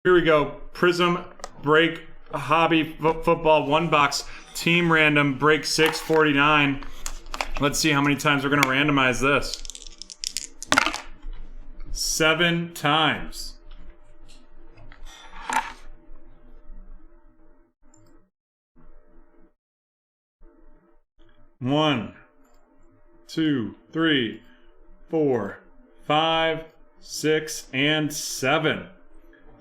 Here we go. Prizm break hobby football 1-box team random break 649. Let's see how many times we're going to randomize this. 7 times. One, 2, 3, 4, 5, 6, and 7.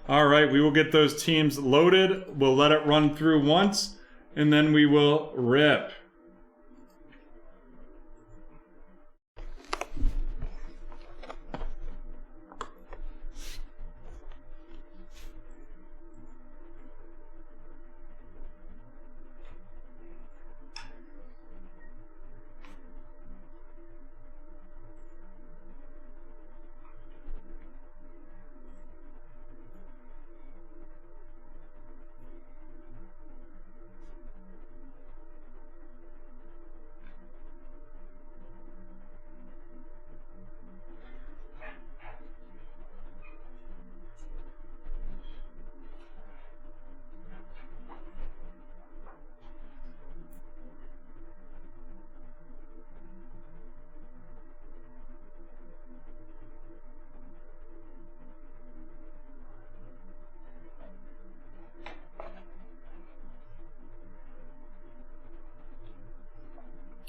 All right, we will get those teams loaded. We'll let it run through once, and then we will rip.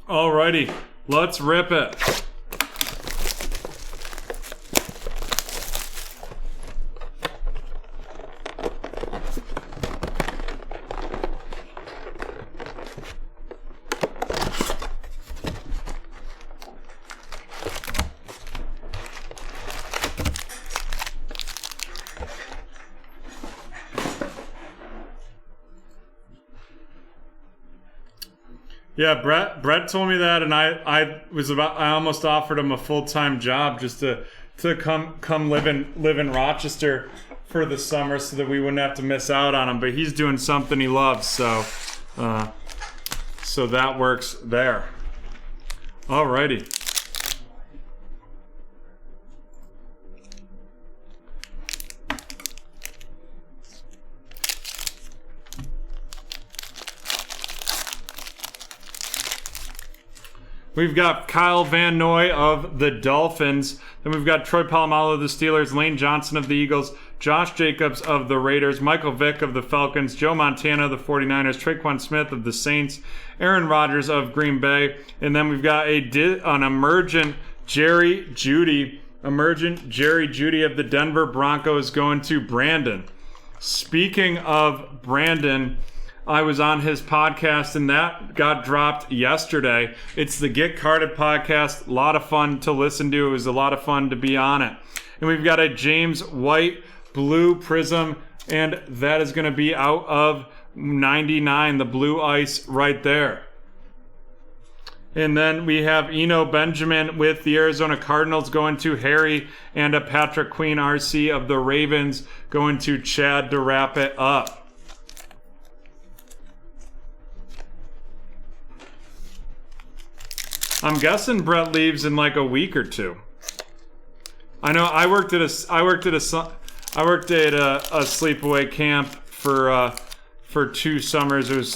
Alrighty, let's rip it. Yeah, Brett told me that, and I almost offered him a full-time job just to come live in Rochester for the summer so that we wouldn't have to miss out on him. But he's doing something he loves, so that works there. Alrighty. We've got Kyle Van Noy of the Dolphins. Then we've got Troy Polamalu of the Steelers, Lane Johnson of the Eagles, Josh Jacobs of the Raiders, Michael Vick of the Falcons, Joe Montana of the 49ers, Traquan Smith of the Saints, Aaron Rodgers of Green Bay. And then we've got an emergent Jerry Jeudy of the Denver Broncos going to Brandon. Speaking of Brandon, I was on his podcast, and that got dropped yesterday. It's the Get Carded podcast. A lot of fun to listen to. It was a lot of fun to be on it. And we've got a James White blue Prizm, and that is going to be out of 99, the blue ice right there. And then we have Eno Benjamin with the Arizona Cardinals going to Harry, and a Patrick Queen RC of the Ravens going to Chad to wrap it up. I'm guessing Brett leaves in like a week or two. I know I worked at a sleepaway camp for 2 summers. It was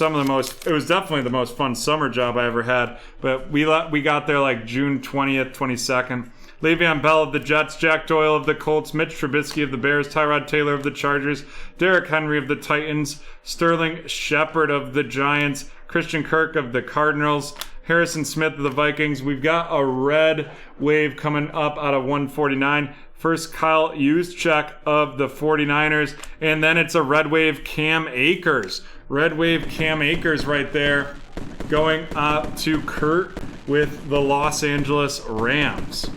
definitely the most fun summer job I ever had. But we got there like June 20th, 22nd. Le'Veon Bell of the Jets, Jack Doyle of the Colts, Mitch Trubisky of the Bears, Tyrod Taylor of the Chargers, Derrick Henry of the Titans, Sterling Shepard of the Giants, Christian Kirk of the Cardinals, Harrison Smith of the Vikings. We've got a red wave coming up out of 149. First, Kyle Juszczyk of the 49ers. And then it's a red wave Cam Akers. Red wave Cam Akers right there going up to Kurt with the Los Angeles Rams.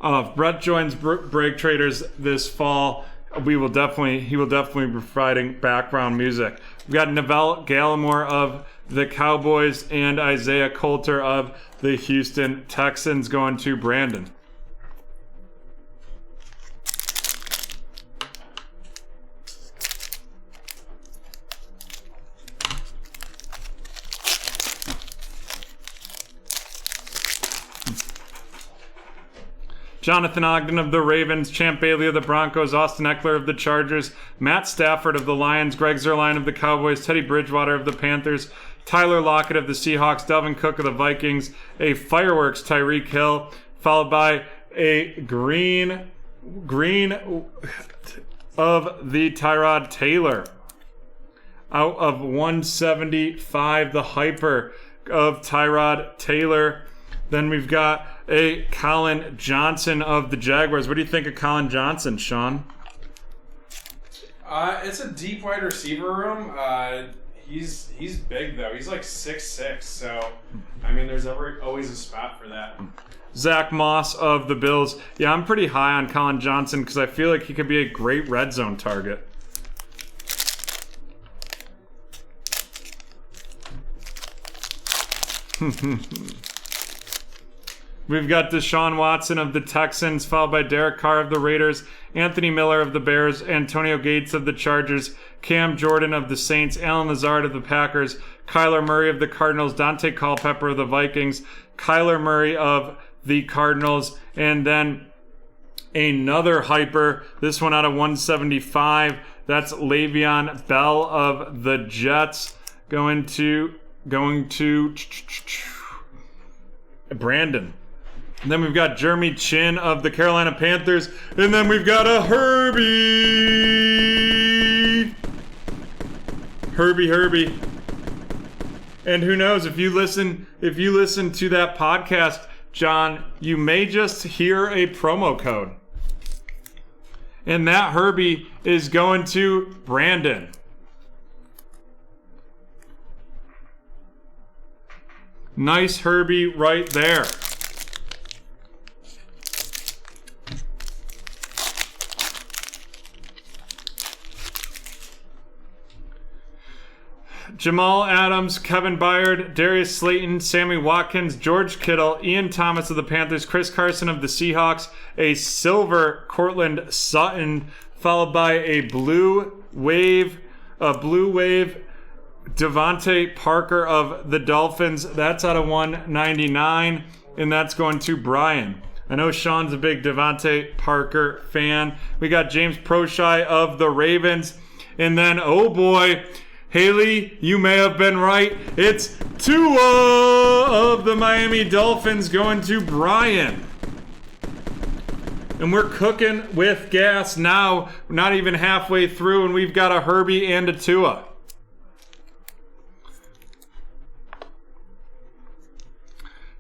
If Brett joins BreakTraders this fall, he will definitely be providing background music. We've got Neville Gallimore of the Cowboys and Isaiah Coulter of the Houston Texans going to Brandon. Jonathan Ogden of the Ravens, Champ Bailey of the Broncos, Austin Eckler of the Chargers, Matt Stafford of the Lions, Greg Zuerlein of the Cowboys, Teddy Bridgewater of the Panthers, Tyler Lockett of the Seahawks, Dalvin Cook of the Vikings, a Fireworks Tyreek Hill, followed by a green of the Tyrod Taylor. Out of 175, the Hyper of Tyrod Taylor. Then we've got a Colin Johnson of the Jaguars. What do you think of Colin Johnson, Sean? It's a deep wide receiver room. He's big, though. He's like 6'6", so, I mean, there's always a spot for that. Zach Moss of the Bills. Yeah, I'm pretty high on Colin Johnson because I feel like he could be a great red zone target. We've got Deshaun Watson of the Texans, followed by Derek Carr of the Raiders, Anthony Miller of the Bears, Antonio Gates of the Chargers, Cam Jordan of the Saints, Allen Lazard of the Packers, Kyler Murray of the Cardinals, Dante Culpepper of the Vikings, Kyler Murray of the Cardinals, and then another Hyper, this one out of 175, that's Le'Veon Bell of the Jets, going to Brandon. And then we've got Jeremy Chin of the Carolina Panthers. And then we've got a Herbie. Herbie. And who knows, if you listen to that podcast, John, you may just hear a promo code. And that Herbie is going to Brandon. Nice Herbie right there. Jamal Adams, Kevin Byard, Darius Slayton, Sammy Watkins, George Kittle, Ian Thomas of the Panthers, Chris Carson of the Seahawks, a silver Cortland Sutton, followed by a blue wave Devontae Parker of the Dolphins. That's out of 199, and that's going to Brian. I know Sean's a big Devontae Parker fan. We got James Proshai of the Ravens, and then, oh boy, Haley, you may have been right. It's Tua of the Miami Dolphins going to Brian. And we're cooking with gas now. We're not even halfway through, and we've got a Herbie and a Tua.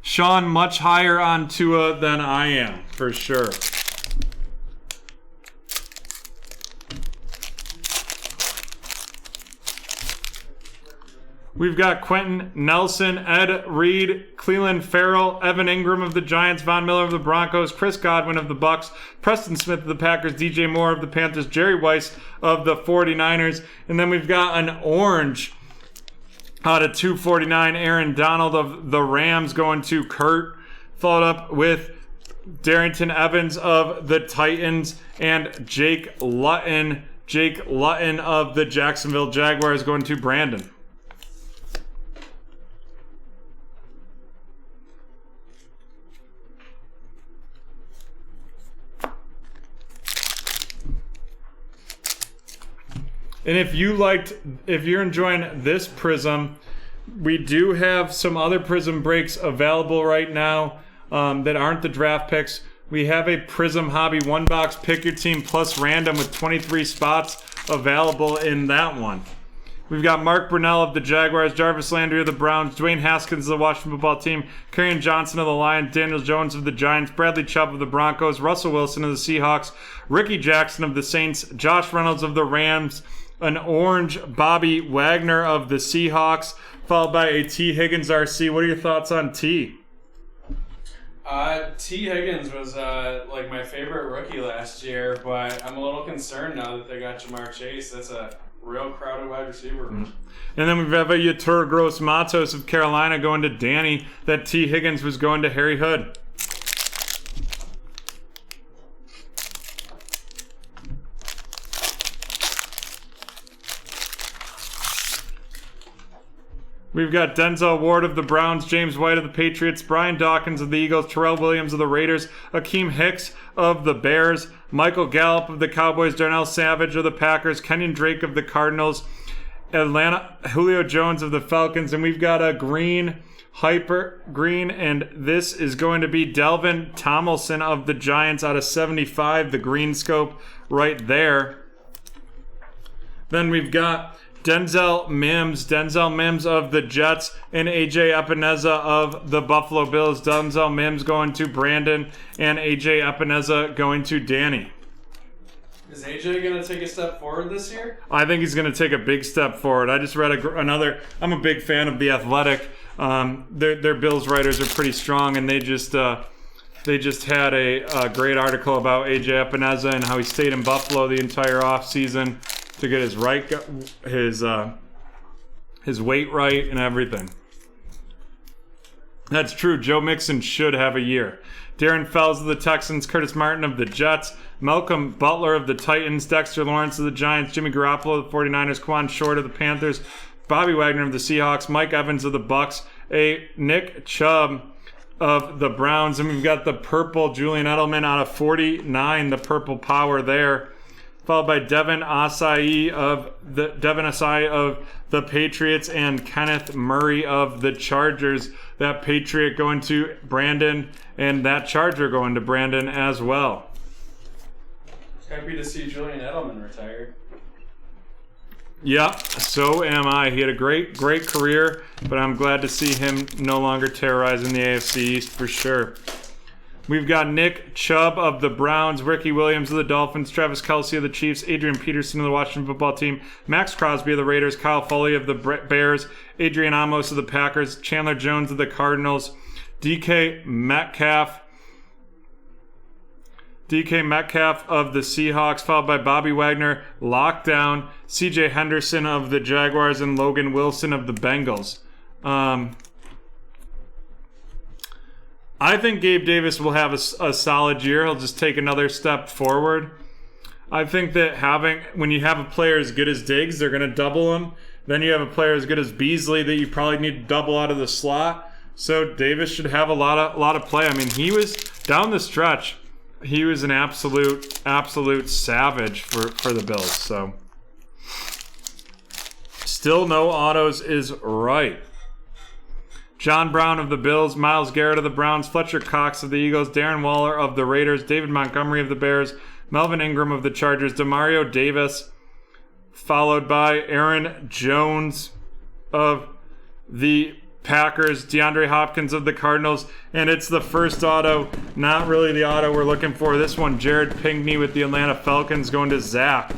Sean, much higher on Tua than I am, for sure. We've got Quentin Nelson, Ed Reed, Cleveland Farrell, Evan Ingram of the Giants, Von Miller of the Broncos, Chris Godwin of the Bucks, Preston Smith of the Packers, DJ Moore of the Panthers, Jerry Weiss of the 49ers. And then we've got an orange out of 249, Aaron Donald of the Rams going to Kurt, followed up with Darrington Evans of the Titans and Jake Luton of the Jacksonville Jaguars going to Brandon. And if you're enjoying this Prizm, we do have some other Prizm breaks available right now that aren't the draft picks. We have a Prizm Hobby one box pick your team plus random with 23 spots available in that one. We've got Mark Brunell of the Jaguars, Jarvis Landry of the Browns, Dwayne Haskins of the Washington Football Team, Kerryon Johnson of the Lions, Daniel Jones of the Giants, Bradley Chubb of the Broncos, Russell Wilson of the Seahawks, Ricky Jackson of the Saints, Josh Reynolds of the Rams, an orange Bobby Wagner of the Seahawks, followed by a T. Higgins RC. What are your thoughts on T? T. Higgins was like my favorite rookie last year, but I'm a little concerned now that they got Jamar Chase. That's a real crowded wide receiver. And then we have a Yetur Gross-Matos of Carolina going to Danny. That T. Higgins was going to Harry Hood. We've got Denzel Ward of the Browns, James White of the Patriots, Brian Dawkins of the Eagles, Terrell Williams of the Raiders, Akeem Hicks of the Bears, Michael Gallup of the Cowboys, Darnell Savage of the Packers, Kenyon Drake of the Cardinals, Julio Jones of the Falcons, and we've got a hyper green, and this is going to be Delvin Tomlinson of the Giants out of 75, the green scope right there. Then we've got Denzel Mims of the Jets, and AJ Epineza of the Buffalo Bills. Denzel Mims going to Brandon, and AJ Epineza going to Danny. Is AJ going to take a step forward this year? I think he's going to take a big step forward. I just read another. I'm a big fan of The Athletic. Their Bills writers are pretty strong, and they just had a great article about AJ Epineza and how he stayed in Buffalo the entire offseason to get his weight right and everything. That's true. Joe Mixon should have a year. Darren Fells of the Texans, Curtis Martin of the Jets, Malcolm Butler of the Titans, Dexter Lawrence of the Giants, Jimmy Garoppolo of the 49ers, Quan Short of the Panthers, Bobby Wagner of the Seahawks, Mike Evans of the Bucks, Nick Chubb of the Browns, and we've got the purple Julian Edelman out of 49, the purple power there, followed by Devin Asai of the Patriots and Kenneth Murray of the Chargers. That Patriot going to Brandon, and that Charger going to Brandon as well. Happy to see Julian Edelman retired. Yeah, so am I. He had a great career, but I'm glad to see him no longer terrorizing the AFC East for sure. We've got Nick Chubb of the Browns, Ricky Williams of the Dolphins, Travis Kelce of the Chiefs, Adrian Peterson of the Washington Football Team, Max Crosby of the Raiders, Kyle Foley of the Bears, Adrian Amos of the Packers, Chandler Jones of the Cardinals, DK Metcalf of the Seahawks, followed by Bobby Wagner, Lockdown, CJ Henderson of the Jaguars, and Logan Wilson of the Bengals. I think Gabe Davis will have a solid year. He'll just take another step forward. I think that when you have a player as good as Diggs, they're going to double him. Then you have a player as good as Beasley that you probably need to double out of the slot. So Davis should have a lot of play. I mean, he was down the stretch. He was an absolute savage for the Bills. So still no autos is right. John Brown of the Bills, Myles Garrett of the Browns, Fletcher Cox of the Eagles, Darren Waller of the Raiders, David Montgomery of the Bears, Melvin Ingram of the Chargers, Demario Davis, followed by Aaron Jones of the Packers, DeAndre Hopkins of the Cardinals, and it's the first auto, not really the auto we're looking for. This one, Jared Pinkney with the Atlanta Falcons going to Zach.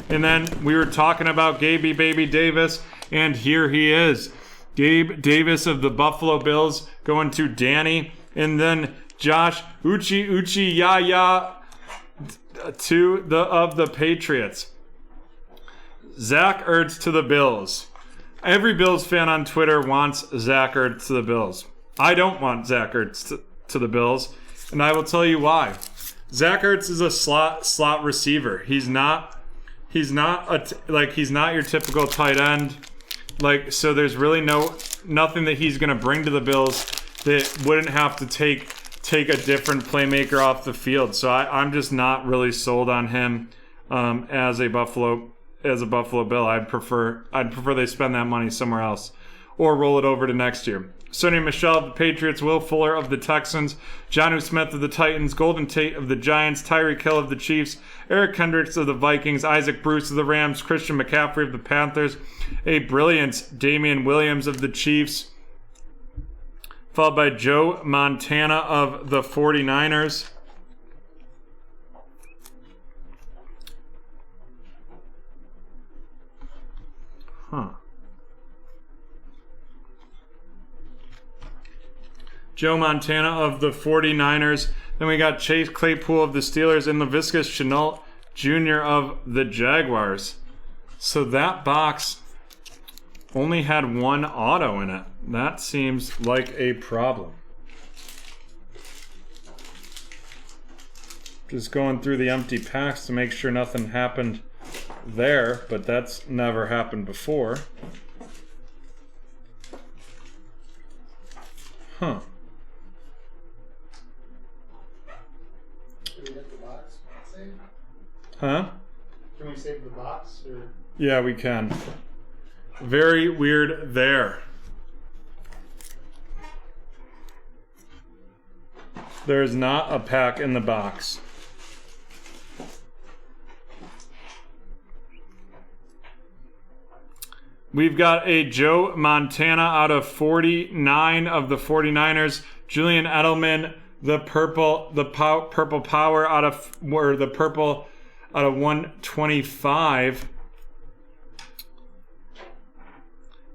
And then we were talking about Gaby Baby Davis, and here he is. Gabe Davis of the Buffalo Bills going to Danny, and then Josh Uchi Yaya of the Patriots. Zach Ertz to the Bills. Every Bills fan on Twitter wants Zach Ertz to the Bills. I don't want Zach Ertz to the Bills, and I will tell you why. Zach Ertz is a slot receiver. He's not your typical tight end. So there's really nothing that he's going to bring to the Bills that wouldn't have to take a different playmaker off the field. So I'm just not really sold on him as a Buffalo Bill. I'd prefer they spend that money somewhere else or roll it over to next year. Sonny Michel of the Patriots, Will Fuller of the Texans, Jonnu Smith of the Titans, Golden Tate of the Giants, Tyreek Hill of the Chiefs, Eric Kendricks of the Vikings, Isaac Bruce of the Rams, Christian McCaffrey of the Panthers, a brilliant Damian Williams of the Chiefs, followed by Joe Montana of the 49ers. Joe Montana of the 49ers. Then we got Chase Claypool of the Steelers and Laviska Shenault Jr. of the Jaguars. So that box only had one auto in it. That seems like a problem. Just going through the empty packs to make sure nothing happened there, but that's never happened before. we hit the box? Save? Huh? Can we save the box? Or? Yeah, we can. Very weird there. There is not a pack in the box. We've got a Joe Montana out of 49 of the 49ers. Julian Edelman, the purple power out of, or the purple out of 125.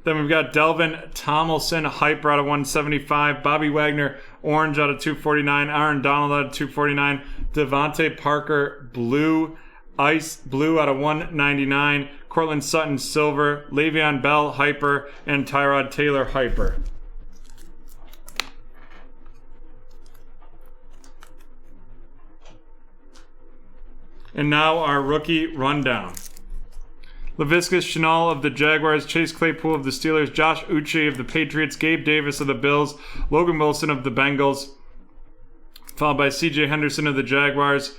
Then we've got Delvin Tomlinson, hyper out of 175. Bobby Wagner, orange out of 249. Aaron Donald out of 249. Devontae Parker, blue, ice blue out of 199. Cortland Sutton, silver. Le'Veon Bell, hyper. And Tyrod Taylor, hyper. And now our rookie rundown. Laviska Shenault of the Jaguars, Chase Claypool of the Steelers, Josh Uche of the Patriots, Gabe Davis of the Bills, Logan Wilson of the Bengals, followed by CJ Henderson of the Jaguars.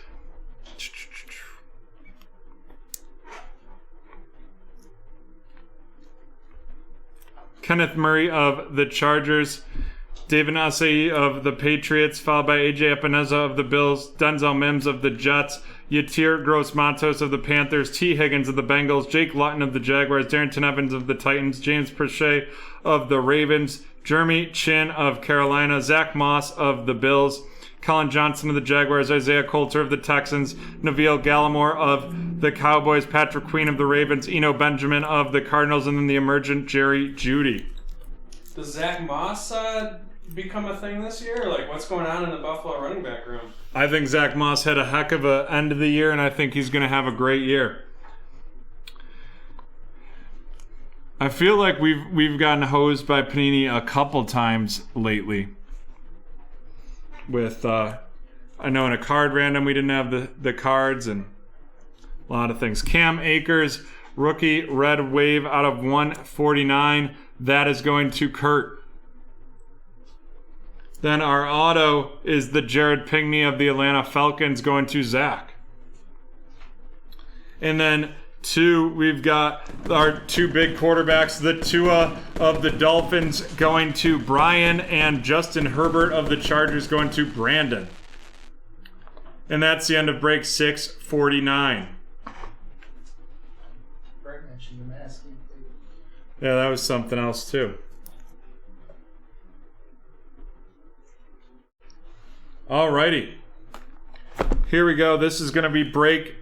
Kenneth Murray of the Chargers, David Asai of the Patriots, followed by AJ Epineza of the Bills, Denzel Mims of the Jets, Yatir Gross-Matos of the Panthers, T. Higgins of the Bengals, Jake Luton of the Jaguars, Darrington Evans of the Titans, James Prochet of the Ravens, Jeremy Chin of Carolina, Zach Moss of the Bills, Colin Johnson of the Jaguars, Isaiah Coulter of the Texans, Neville Gallimore of the Cowboys, Patrick Queen of the Ravens, Eno Benjamin of the Cardinals, and then the emergent Jerry Jeudy. Does Zach Moss become a thing this year? Like, what's going on in the Buffalo running back room? I think Zach Moss had a heck of an end of the year, and I think he's going to have a great year. I feel like we've gotten hosed by Panini a couple times lately. With, I know in a card random we didn't have the cards, and a lot of things. Cam Akers, rookie, red wave out of 149. That is going to Kurt. Then our auto is the Jared Pinkney of the Atlanta Falcons going to Zach. And then we've got our two big quarterbacks, the Tua of the Dolphins going to Brian, and Justin Herbert of the Chargers going to Brandon. And that's the end of break 649. Brett mentioned the masking. Yeah, that was something else too. Alrighty. Here we go. This is going to be break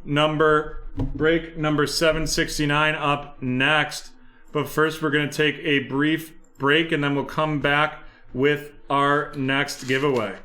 number 769 up next. But first we're going to take a brief break and then we'll come back with our next giveaway.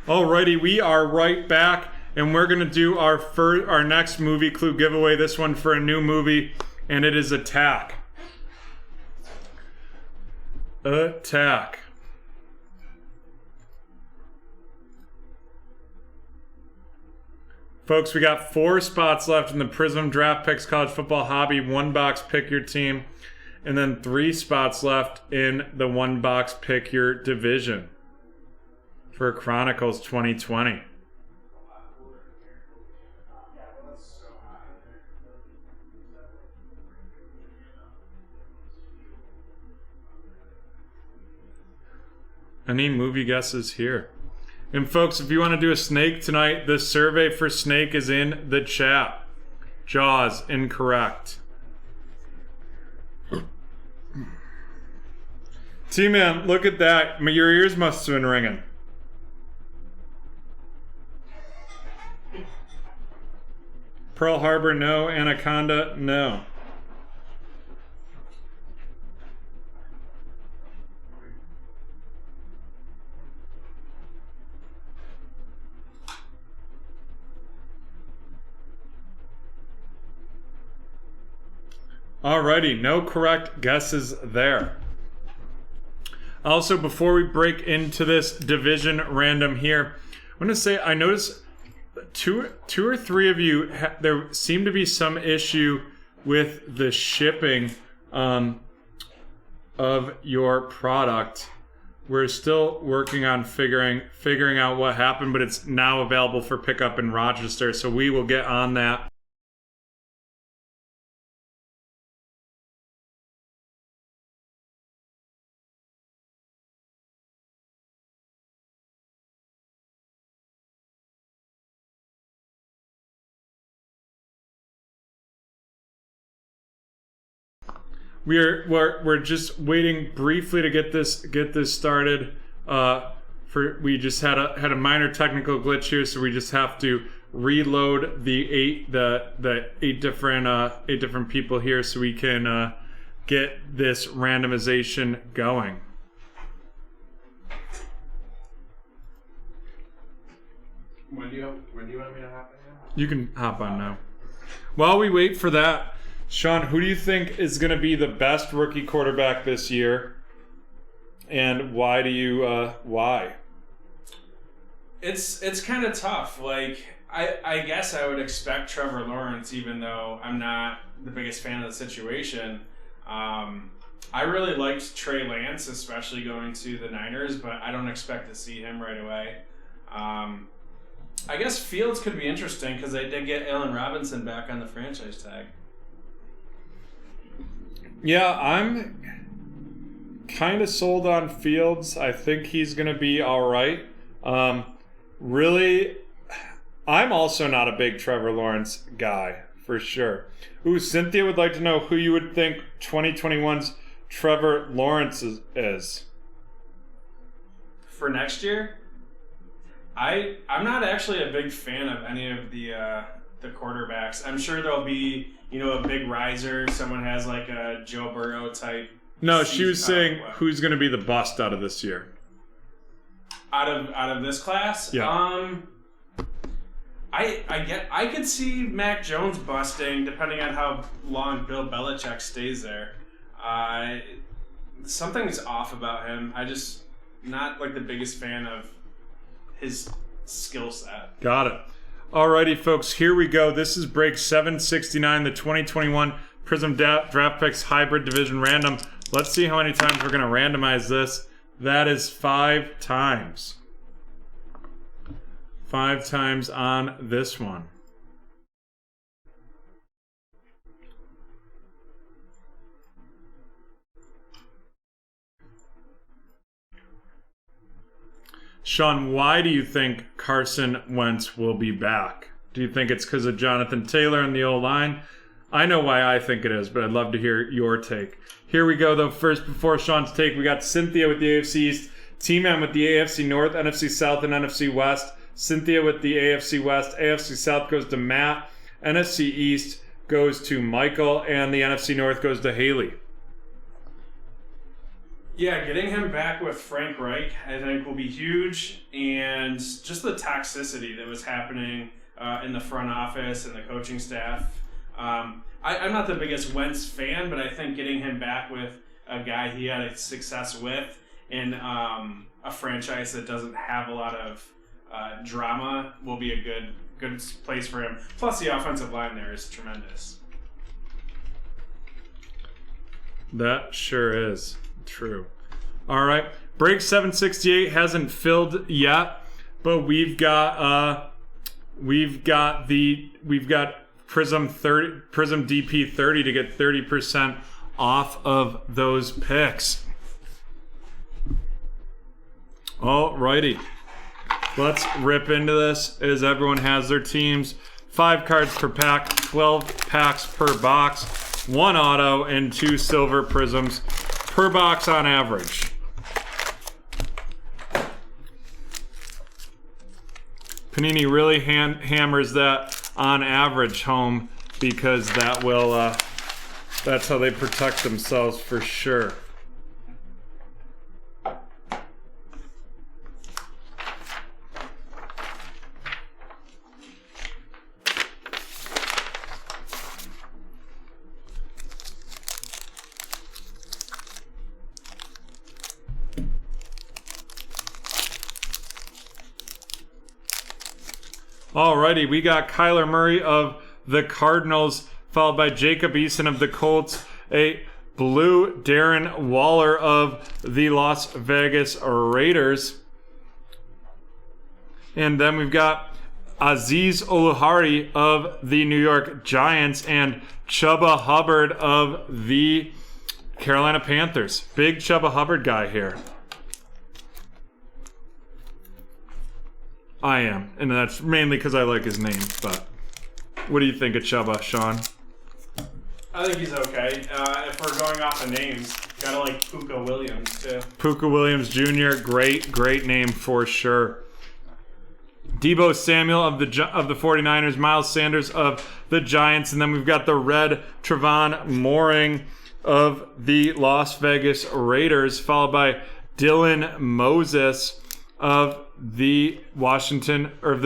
Alrighty, we are right back, and we're gonna do our next movie clue giveaway. This one for a new movie, and it is Attack. Attack. Folks, we got 4 spots left in the Prizm Draft Picks College Football Hobby 1-box Pick Your Team, and then 3 spots left in the 1-box Pick Your Division for Chronicles 2020. Any movie guesses here? And folks, if you want to do a snake tonight, the survey for snake is in the chat. Jaws, incorrect. T-Man, look at that. Your ears must have been ringing. Pearl Harbor, no. Anaconda, no. Alrighty, no correct guesses there. Also, before we break into this division random here, I want to say I noticed two or three of you, there seemed to be some issue with the shipping of your product. We're still working on figuring out what happened, but it's now available for pickup in Rochester, so we will get on that. We're just waiting briefly to get this started. We just had a minor technical glitch here, so we just have to reload the eight different people here, so we can get this randomization going. When do you want me to hop in? You can hop on now. While we wait for that, Sean, who do you think is going to be the best rookie quarterback this year, and why do you why? It's kind of tough. Like I guess I would expect Trevor Lawrence, even though I'm not the biggest fan of the situation. I really liked Trey Lance, especially going to the Niners, but I don't expect to see him right away. I guess Fields could be interesting because they did get Allen Robinson back on the franchise tag. Yeah, I'm kind of sold on Fields. I think he's going to be all right. Really, I'm also not a big Trevor Lawrence guy, for sure. Ooh, Cynthia would like to know who you would think 2021's Trevor Lawrence is. For next year? I'm not actually a big fan of any of the quarterbacks. I'm sure there'll be, a big riser. Someone has like a Joe Burrow type. No, she was saying who's going to be the bust out of this year. Out of this class? Yeah. I could see Mac Jones busting depending on how long Bill Belichick stays there. Something's off about him. I just not like the biggest fan of his skill set. Got it. Alrighty, folks, here we go. This is break 769, the 2021 Prizm Draft Picks Hybrid Division Random. Let's see how many times we're going to randomize this. That is 5 times. 5 times on this one. Sean, why do you think Carson Wentz will be back? Do you think it's because of Jonathan Taylor and the O-line? I know why I think it is, but I'd love to hear your take. Here we go, though. First, before Sean's take, we got Cynthia with the AFC East, T-Man with the AFC North, NFC South, and NFC West. Cynthia with the AFC West. AFC South goes to Matt. NFC East goes to Michael, and the NFC North goes to Haley. Yeah, getting him back with Frank Reich, I think, will be huge. And just the toxicity that was happening in the front office and the coaching staff. I'm not the biggest Wentz fan, but I think getting him back with a guy he had success with in a franchise that doesn't have a lot of drama will be a good place for him. Plus, the offensive line there is tremendous. That sure is true. All right, break 768 hasn't filled yet, but we've got Prizm DP 30 to get 30% off of those picks. Alrighty, let's rip into this as everyone has their teams. 5 cards per pack, 12 packs per box, 1 auto and 2 silver prisms per box on average. Panini really hammers that on average home because that will that's how they protect themselves for sure. Alrighty, we got Kyler Murray of the Cardinals, followed by Jacob Eason of the Colts, a blue Darren Waller of the Las Vegas Raiders. And then we've got Aziz Oluhari of the New York Giants and Chuba Hubbard of the Carolina Panthers. Big Chuba Hubbard guy here. I am, and that's mainly because I like his name, but what do you think of Chuba, Sean? I think he's okay. If we're going off of names, gotta like Puka Williams, too. Puka Williams Jr., great name for sure. Deebo Samuel of the 49ers, Miles Sanders of the Giants, and then we've got the red Trevon Moehrig of the Las Vegas Raiders, followed by Dylan Moses of the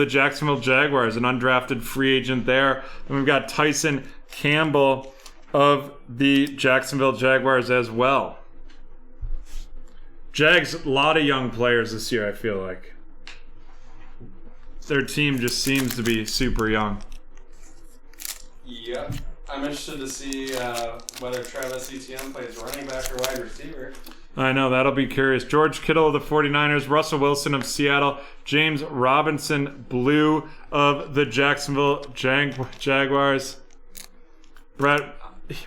Jacksonville Jaguars, an undrafted free agent there. And we've got Tyson Campbell of the Jacksonville Jaguars as well. Jags, a lot of young players this year, I feel like. Their team just seems to be super young. Yep. I'm interested to see whether Travis Etienne plays running back or wide receiver. I know, that'll be curious. George Kittle of the 49ers, Russell Wilson of Seattle, James Robinson Blue of the Jacksonville Jaguars. Brett,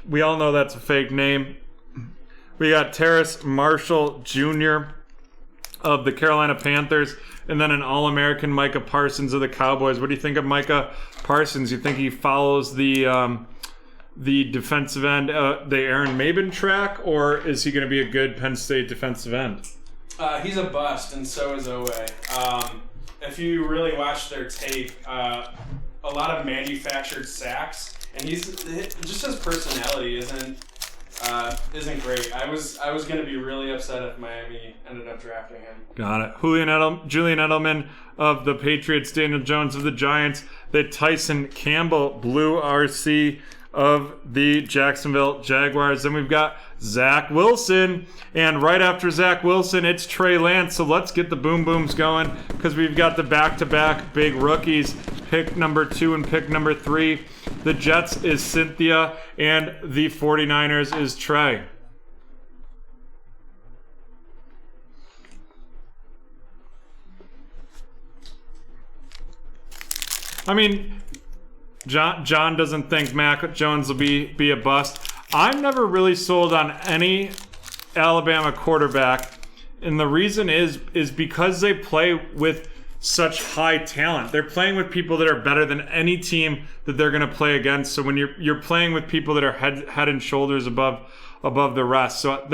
we all know that's a fake name. We got Terrace Marshall Jr. of the Carolina Panthers, and then an All-American Micah Parsons of the Cowboys. What do you think of Micah Parsons? You think he follows the defensive end, the Aaron Maben track, or is he going to be a good Penn State defensive end? He's a bust, and so is Owe. If you really watch their tape, a lot of manufactured sacks, and just his personality isn't great. I was going to be really upset if Miami ended up drafting him. Got it. Julian Edelman of the Patriots, Daniel Jones of the Giants, the Tyson Campbell Blue RC of the Jacksonville Jaguars. Then we've got Zach Wilson, and right after Zach Wilson, it's Trey Lance. So let's get the boom booms going because we've got the back-to-back big rookies, pick number 2 and pick number 3. The Jets is Cynthia, and the 49ers is Trey. I mean, John doesn't think Mac Jones will be a bust. I'm never really sold on any Alabama quarterback, and the reason is because they play with such high talent. They're playing with people that are better than any team that they're going to play against. So when you're playing with people that are head and shoulders above the rest. So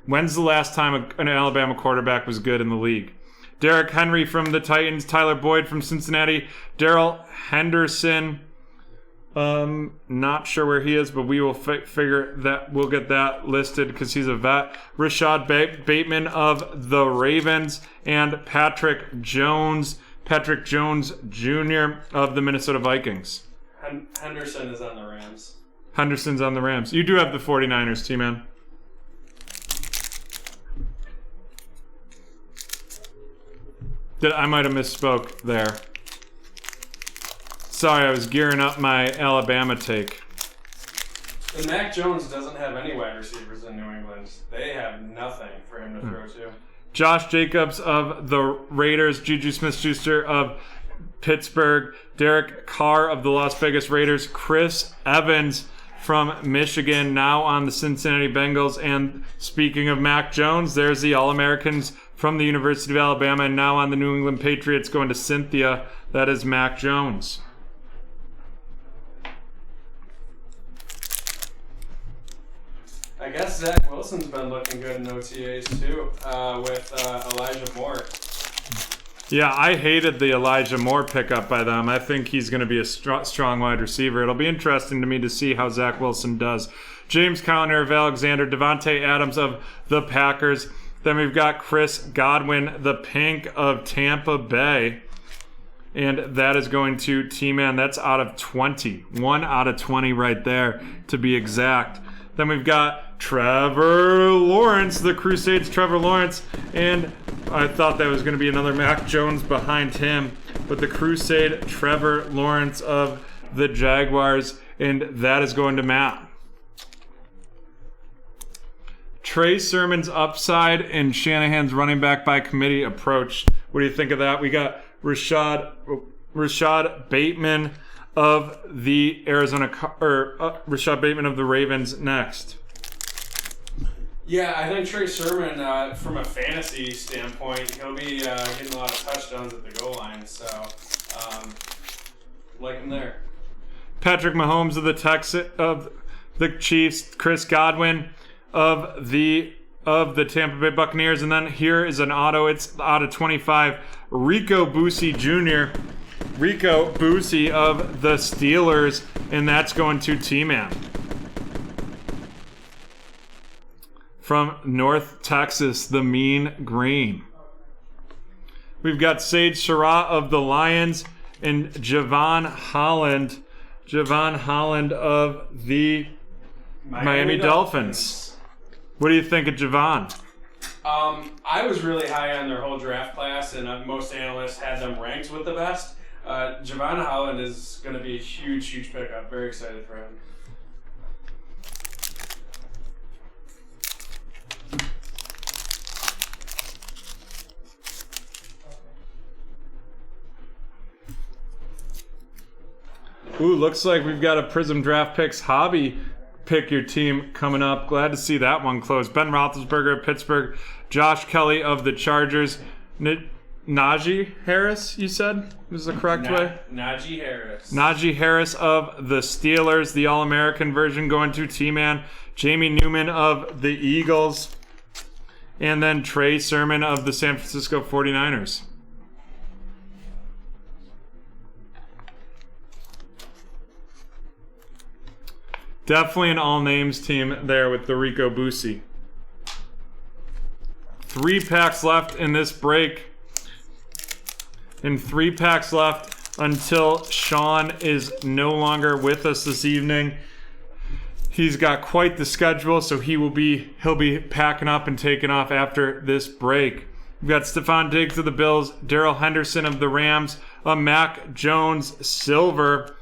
when's the last time an Alabama quarterback was good in the league? Derrick Henry from the Titans, Tyler Boyd from Cincinnati, Darrell Henderson Not sure where he is, but we will figure that. We'll get that listed because he's a vet. Rashad Bateman of the Ravens and Patrick Jones Jr. of the Minnesota Vikings. Henderson is on the Rams. Henderson's on the Rams. You do have the 49ers, T-Man. I might have misspoke there. Sorry, I was gearing up my Alabama take. And Mac Jones doesn't have any wide receivers in New England. They have nothing for him to throw to. Josh Jacobs of the Raiders, Juju Smith-Schuster of Pittsburgh, Derek Carr of the Las Vegas Raiders, Chris Evans from Michigan, now on the Cincinnati Bengals. And speaking of Mac Jones, there's the All-Americans from the University of Alabama, and now on the New England Patriots going to Cynthia. That is Mac Jones. I guess Zach Wilson's been looking good in OTAs too, with Elijah Moore. Yeah, I hated the Elijah Moore pickup by them. I think he's going to be a strong wide receiver. It'll be interesting to me to see how Zach Wilson does. James Conner of Alexander, Devontae Adams of the Packers. Then we've got Chris Godwin, the Pink of Tampa Bay. And that is going to T-Man. That's out of 20. 1 out of 20 right there, to be exact. Then we've got Trevor Lawrence, the Crusades' Trevor Lawrence. And I thought that was going to be another Mac Jones behind him. But the Crusade, Trevor Lawrence of the Jaguars. And that is going to Matt. Trey Sermon's upside and Shanahan's running back by committee approach. What do you think of that? We got Rashad Bateman of the Rashad Bateman of the Ravens next. Yeah, I think Trey Sermon, from a fantasy standpoint, he'll be getting a lot of touchdowns at the goal line. So, like him there. Patrick Mahomes of the Chiefs. Chris Godwin of the Tampa Bay Buccaneers. And then here is an auto. It's out of 25. Rico Busi Jr. Rico Busi of the Steelers. And that's going to T-Man. From North Texas, the Mean Green. We've got Sage Surratt of the Lions and Javon Holland. Javon Holland of the Miami Dolphins. What do you think of Javon? I was really high on their whole draft class, and most analysts had them ranked with the best. Javon Holland is going to be a huge, huge pickup. Very excited for him. Ooh, looks like we've got a Prizm Draft Picks hobby pick your team coming up. Glad to see that one close. Ben Roethlisberger of Pittsburgh, Josh Kelly of the Chargers, Najee Harris, you said is the correct way? Najee Harris. Najee Harris of the Steelers, the All-American version going to T-Man, Jamie Newman of the Eagles, and then Trey Sermon of the San Francisco 49ers. Definitely an all-names team there with the Rico Busi. 3 packs left in this break. And 3 packs left until Sean is no longer with us this evening. He's got quite the schedule, so he'll be packing up and taking off after this break. We've got Stephon Diggs of the Bills, Darrell Henderson of the Rams, Mac Jones Silver.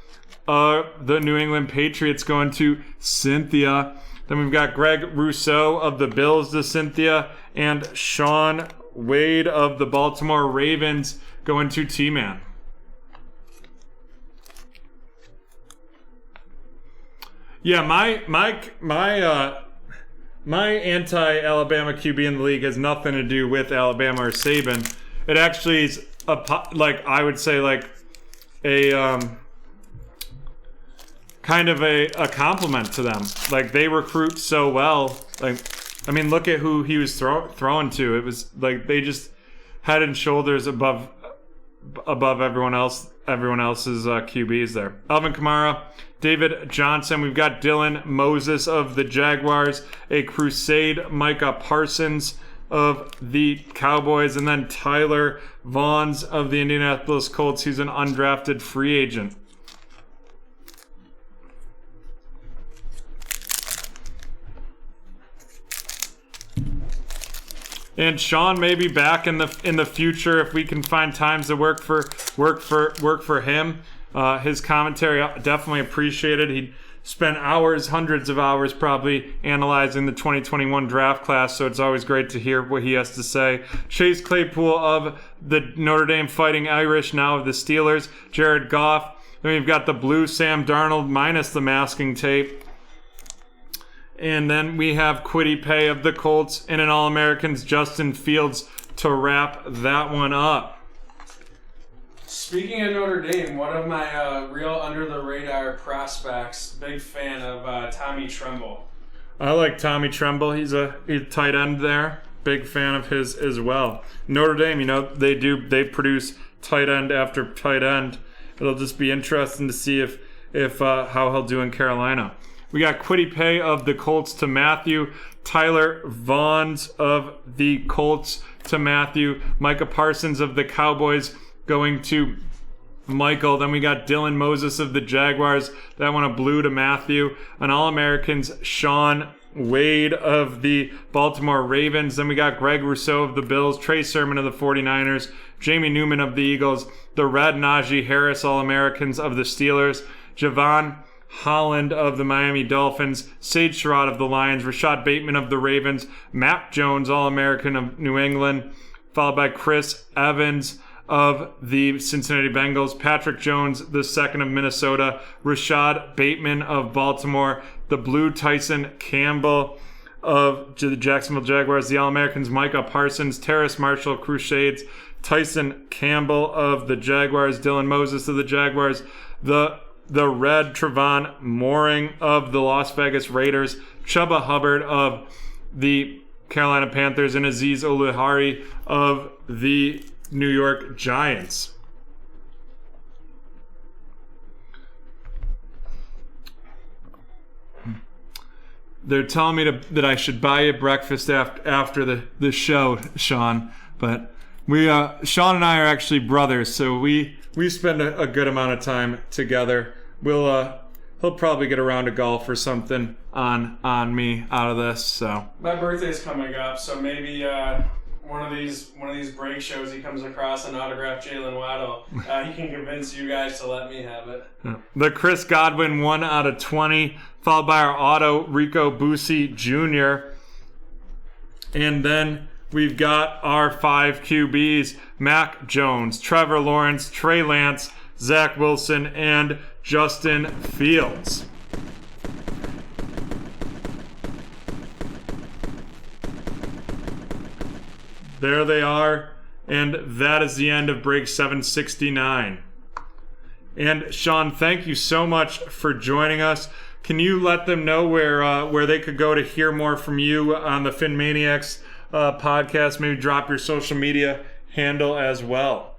The New England Patriots going to Cynthia. Then we've got Greg Rousseau of the Bills to Cynthia. And Sean Wade of the Baltimore Ravens going to T-Man. Yeah, my anti-Alabama QB in the league has nothing to do with Alabama or Saban. It actually is I would say a kind of a compliment to them. Like, they recruit so well. Like, I mean, look at who he was throwing to. It was like they just head and shoulders above everyone else everyone else's QBs there. Alvin Kamara, David Johnson. We've got Dylan Moses of the Jaguars, a Crusade Micah Parsons of the Cowboys, and then Tyler Vaughns of the Indianapolis Colts. He's an undrafted free agent. And Sean may be back in the future if we can find times to work for him. His commentary definitely appreciated. He spent hours, hundreds of hours probably, analyzing the 2021 draft class, so it's always great to hear what he has to say. Chase Claypool of the Notre Dame Fighting Irish, now of the Steelers. Jared Goff. Then we've got the blue Sam Darnold minus the masking tape. And then we have Kwity Paye of the Colts and an All-Americans Justin Fields to wrap that one up. Speaking of Notre Dame, one of my real under-the-radar prospects, big fan of Tommy Tremble. I like Tommy Tremble. He's a tight end there. Big fan of his as well. Notre Dame, they produce tight end after tight end. It'll just be interesting to see if how he'll do in Carolina. We got Kwity Paye of the Colts to Matthew. Tyler Vaughns of the Colts to Matthew. Micah Parsons of the Cowboys going to Michael. Then we got Dylan Moses of the Jaguars. That one a blue to Matthew. An All-Americans Sean Wade of the Baltimore Ravens. Then we got Greg Rousseau of the Bills. Trey Sermon of the 49ers. Jamie Newman of the Eagles. The Red Najee Harris All-Americans of the Steelers. Javon Holland of the Miami Dolphins, Sage Surratt of the Lions, Rashad Bateman of the Ravens, Matt Jones, All-American of New England, followed by Chris Evans of the Cincinnati Bengals, Patrick Jones, the second of Minnesota, Rashad Bateman of Baltimore, the Blue Tyson Campbell of the Jacksonville Jaguars, the All-Americans Micah Parsons, Terrace Marshall, Crusades, Tyson Campbell of the Jaguars, Dylan Moses of the Jaguars, the Red Trevon Moring of the Las Vegas Raiders, Chuba Hubbard of the Carolina Panthers, and Azeez Oluwari of the New York Giants. They're telling me that I should buy you breakfast after the show, Sean. But Sean and I are actually brothers, so we spend a good amount of time together. He'll probably get around to golf or something on me out of this. So my birthday's coming up, so maybe one of these break shows he comes across an autographed Jalen Waddle. He can convince you guys to let me have it. The Chris Godwin 1 out of 20, followed by our auto Rico Busi Jr. And then we've got our 5 QBs: Mac Jones, Trevor Lawrence, Trey Lance, Zach Wilson, and Justin Fields. There they are, and that is the end of break 769. And Sean, thank you so much for joining us. Can you let them know where they could go to hear more from you on the FinManiacs podcast? Maybe drop your social media handle as well.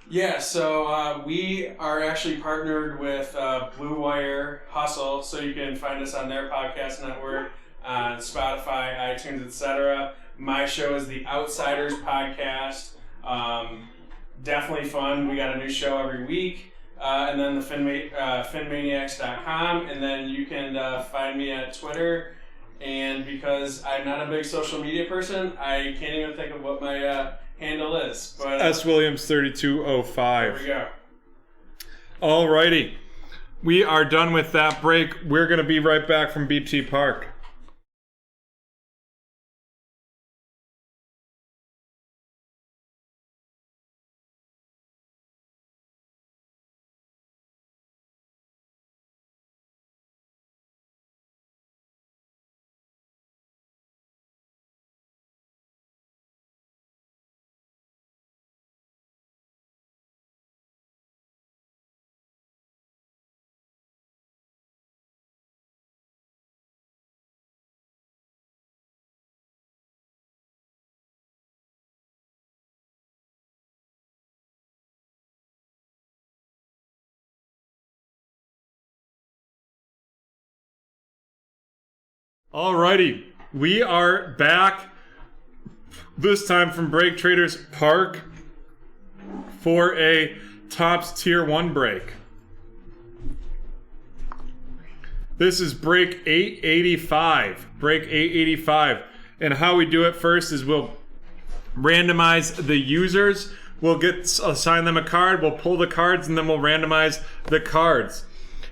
Yeah, so we are actually partnered with Blue Wire Hustle, so you can find us on their podcast network, Spotify, iTunes, etc. My show is the Outsiders Podcast. Definitely fun. We got a new show every week. And then the finmaniacs.com. And then you can find me at Twitter. And because I'm not a big social media person, I can't even think of what my handle is. But S. Williams 3205. There we go. Alrighty. We are done with that break. We're going to be right back from BT Park. Alrighty, we are back. This time from BreakTraders Park for a Topps Tier 1 break. This is break 885. Break 885. And how we do it first is we'll randomize the users. We'll assign them a card. We'll pull the cards and then we'll randomize the cards.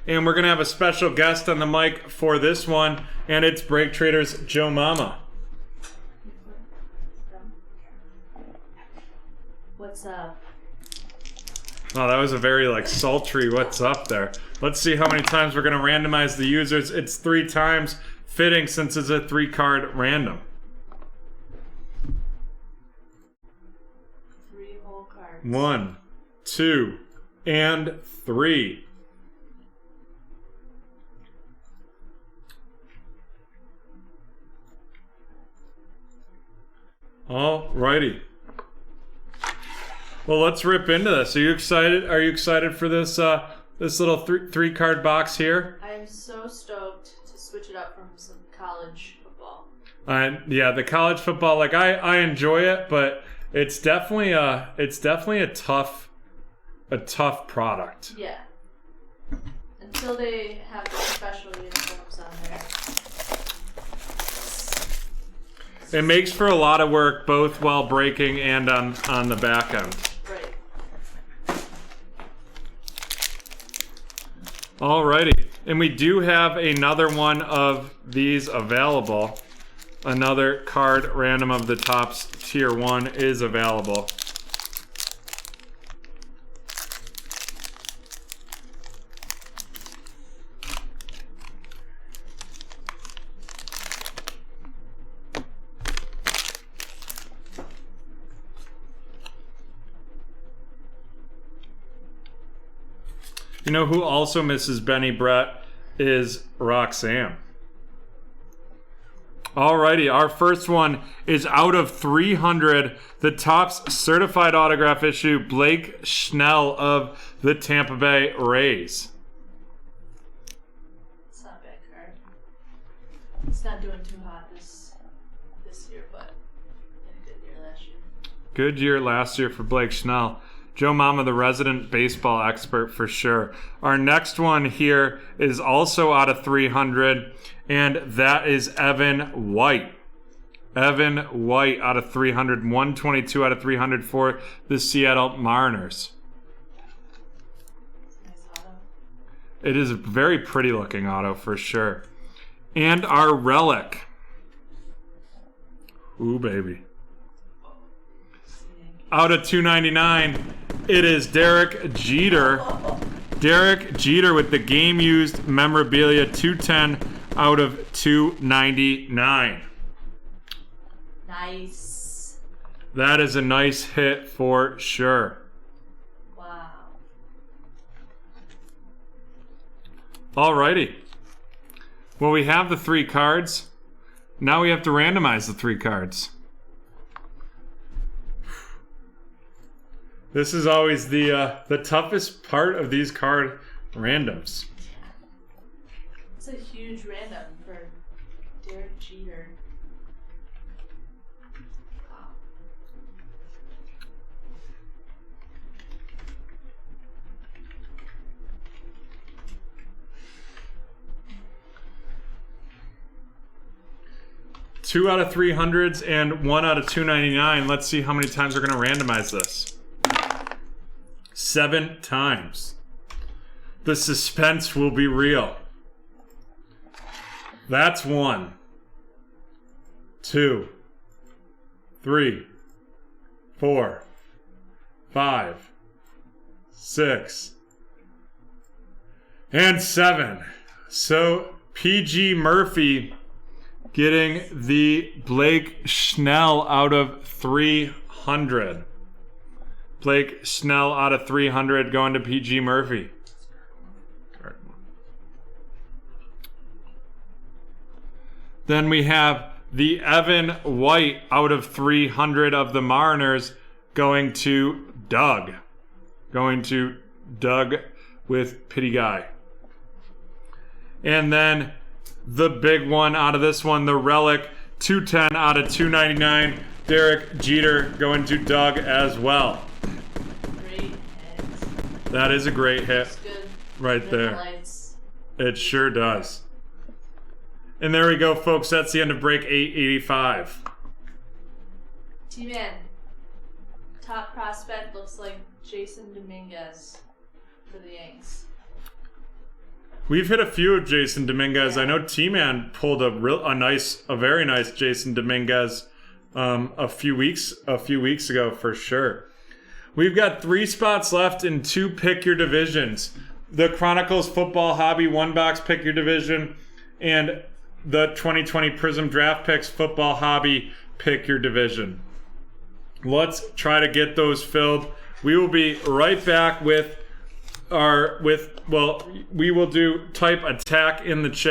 And we're going to have a special guest on the mic for this one. And it's BreakTraders Joe Mama. What's up? Oh, that was a very sultry what's up there. Let's see how many times we're going to randomize the users. It's 3 times, fitting since it's a 3-card random. 3 whole cards. 1, 2, and 3. Alrighty. Well, let's rip into this. Are you excited? Are you excited for this this little 3-card box here? I'm so stoked to switch it up from some college football. Yeah, the college football, I enjoy it, but it's definitely a tough product. Yeah. Until they have the special uniforms on there. It makes for a lot of work, both while breaking and on the back end. Right. Alrighty, and we do have another one of these available. Another card random of the Topps Tier 1 is available. You know who also misses Benny Brett is Roxanne. Alrighty, our first one is out of 300. The Topps certified autograph issue, Blake Snell of the Tampa Bay Rays. It's not a bad card. It's not doing too hot this year, but in a good year last year. Good year last year for Blake Snell. Joe Mama, the resident baseball expert for sure. Our next one here is also out of 300, and that is Evan White. Evan White out of 300, 122 out of 300 for the Seattle Mariners. Nice auto. It is a very pretty looking auto for sure. And our relic. Ooh, baby. Out of 299, it is Derek Jeter. Derek Jeter with the game-used memorabilia, 210 out of 299. Nice. That is a nice hit for sure. Wow. Alrighty. Well, we have the 3 cards. Now we have to randomize the 3 cards. This is always the toughest part of these card randoms. It's a huge random for Derek Jeter. Wow. Two out of 300s and 1 out of 299. Let's see how many times we're going to randomize this. 7 times. The suspense will be real. That's 1, 2, 3, 4, 5, 6, and 7. So PG Murphy getting the Blake Snell out of 300. Blake Snell out of 300 going to PG Murphy. Then we have the Evan White out of 300 of the Mariners going to Doug. Going to Doug with Pity Guy. And then the big one out of this one, the relic, 210 out of 299. Derek Jeter going to Doug as well. Great hit. That is a great hit Looks good. right Good there. lights. It sure does. And there we go, folks. That's the end of break 885. T-Man. Top prospect looks like Jason Dominguez for the Yanks. We've hit a few of Jason Dominguez. I know T-Man pulled a very nice Jason Dominguez a few weeks ago for sure. We've got 3 spots left in 2 pick your divisions. The Chronicles Football Hobby 1-box pick your division and the 2020 Prizm Draft Picks Football Hobby pick your division. Let's try to get those filled. We will be right back we will do type attack in the chat.